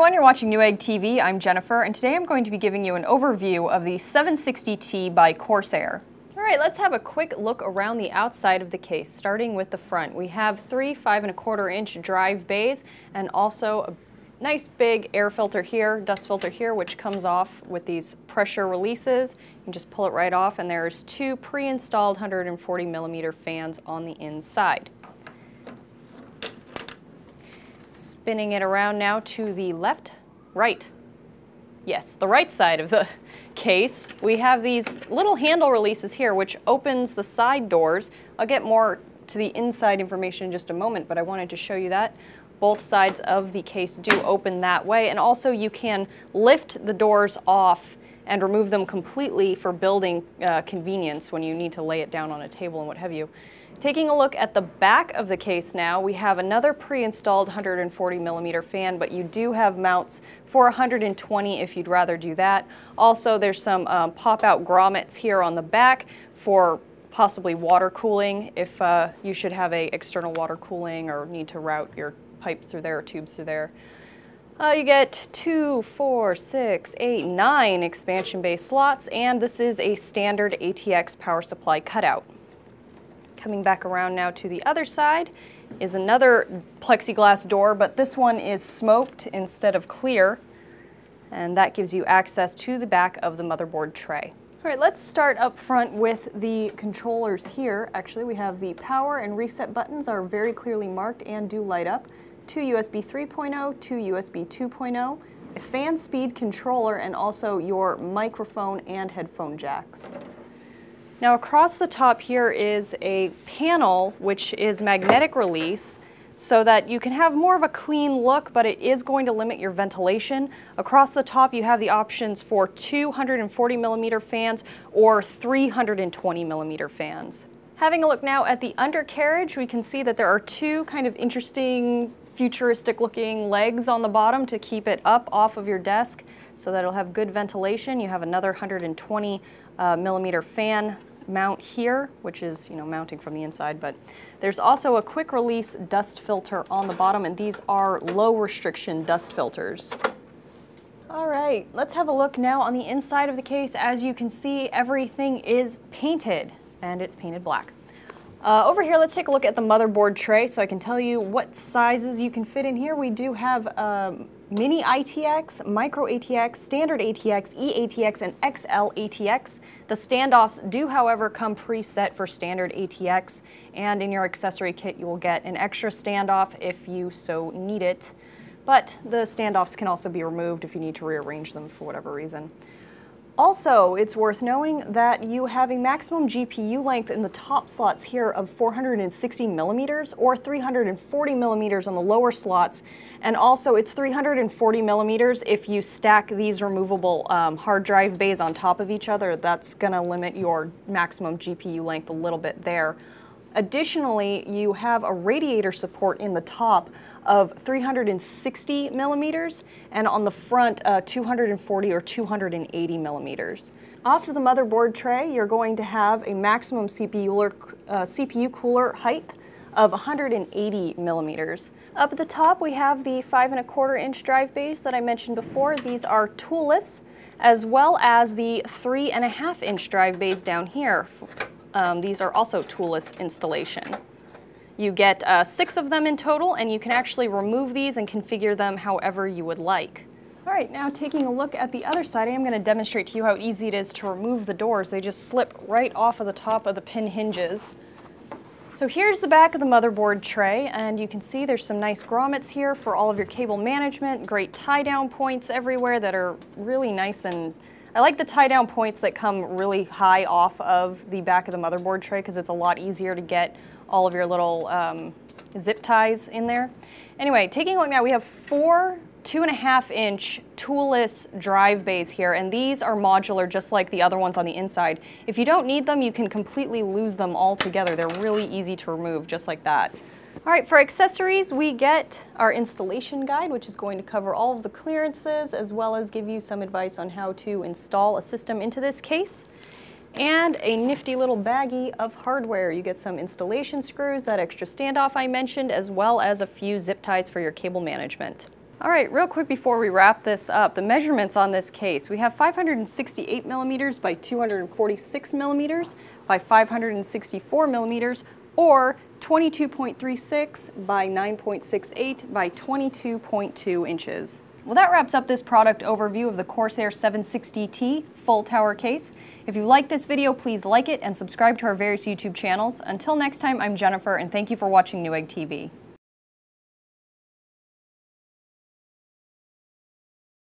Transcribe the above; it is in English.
everyone, you're watching Newegg TV. I'm Jennifer, and today I'm going to be giving you an overview of the 760T by Corsair. All right, let's have a quick look around the outside of the case, starting with the front. We have three 5¼ inch drive bays and also a nice big air filter here, dust filter here, which comes off with these pressure releases. You can just pull it right off, and there's two pre-installed 140mm fans on the inside. Spinning it around now to the the right side of the case, we have these little handle releases here, which opens the side doors. I'll get more to the inside information in just a moment, but I wanted to show you that. Both sides of the case do open that way, and also you can lift the doors off and remove them completely for building convenience when you need to lay it down on a table and what have you. Taking a look at the back of the case now, we have another pre-installed 140mm fan, but you do have mounts for 120 if you'd rather do that. Also, there's some pop-out grommets here on the back for possibly water cooling if you should have a external water cooling or need to route your pipes through there or tubes through there. You get 2, 4, 6, 8, 9 expansion bay slots, and this is a standard ATX power supply cutout. Coming back around now to the other side is another plexiglass door, but this one is smoked instead of clear, and that gives you access to the back of the motherboard tray. All right, let's start up front with the controllers here. Actually, we have the power and reset buttons are very clearly marked and do light up. Two USB 3.0, two USB 2.0, a fan speed controller, and also your microphone and headphone jacks. Now across the top here is a panel which is magnetic release so that you can have more of a clean look, but it is going to limit your ventilation. Across the top you have the options for 240mm fans or 320mm fans. Having a look now at the undercarriage, we can see that there are two kind of interesting futuristic looking legs on the bottom to keep it up off of your desk so that it'll have good ventilation. You have another 120mm fan mount here, which is, mounting from the inside, but there's also a quick release dust filter on the bottom, and these are low restriction dust filters. All right, let's have a look now on the inside of the case. As you can see, everything is painted, and it's painted black. Over here, let's take a look at the motherboard tray so I can tell you what sizes you can fit in here. We do have mini ATX, micro ATX, standard ATX, eATX, and XL ATX. The standoffs do, however, come preset for standard ATX, and in your accessory kit you will get an extra standoff if you so need it. But the standoffs can also be removed if you need to rearrange them for whatever reason. Also, it's worth knowing that you have a maximum GPU length in the top slots here of 460mm or 340mm on the lower slots, and also it's 340mm if you stack these removable hard drive bays on top of each other. That's going to limit your maximum GPU length a little bit there. Additionally, you have a radiator support in the top of 360mm and on the front 240 or 280mm. Off of the motherboard tray, you're going to have a maximum CPU cooler height of 180mm. Up at the top, we have the 5¼ inch drive bays that I mentioned before. These are toolless, as well as the 3½ inch drive bays down here. These are also toolless installation. You get 6 of them in total, and you can actually remove these and configure them however you would like. All right, now taking a look at the other side, I am going to demonstrate to you how easy it is to remove the doors. They just slip right off of the top of the pin hinges. So here's the back of the motherboard tray, and you can see there's some nice grommets here for all of your cable management, great tie-down points everywhere that are really nice, and I like the tie-down points that come really high off of the back of the motherboard tray because it's a lot easier to get all of your little zip ties in there. Anyway, taking a look now, we have 4 2½ inch toolless drive bays here, and these are modular just like the other ones on the inside. If you don't need them, you can completely lose them all together. They're really easy to remove just like that. All right, for accessories, we get our installation guide, which is going to cover all of the clearances, as well as give you some advice on how to install a system into this case. And a nifty little baggie of hardware. You get some installation screws, that extra standoff I mentioned, as well as a few zip ties for your cable management. All right, real quick before we wrap this up, the measurements on this case. We have 568 millimeters by 246 millimeters by 564 millimeters, or 22.36 by 9.68 by 22.2 inches. Well, that wraps up this product overview of the Corsair 760T full tower case. If you like this video, please like it and subscribe to our various YouTube channels. Until next time, I'm Jennifer, and thank you for watching Newegg TV.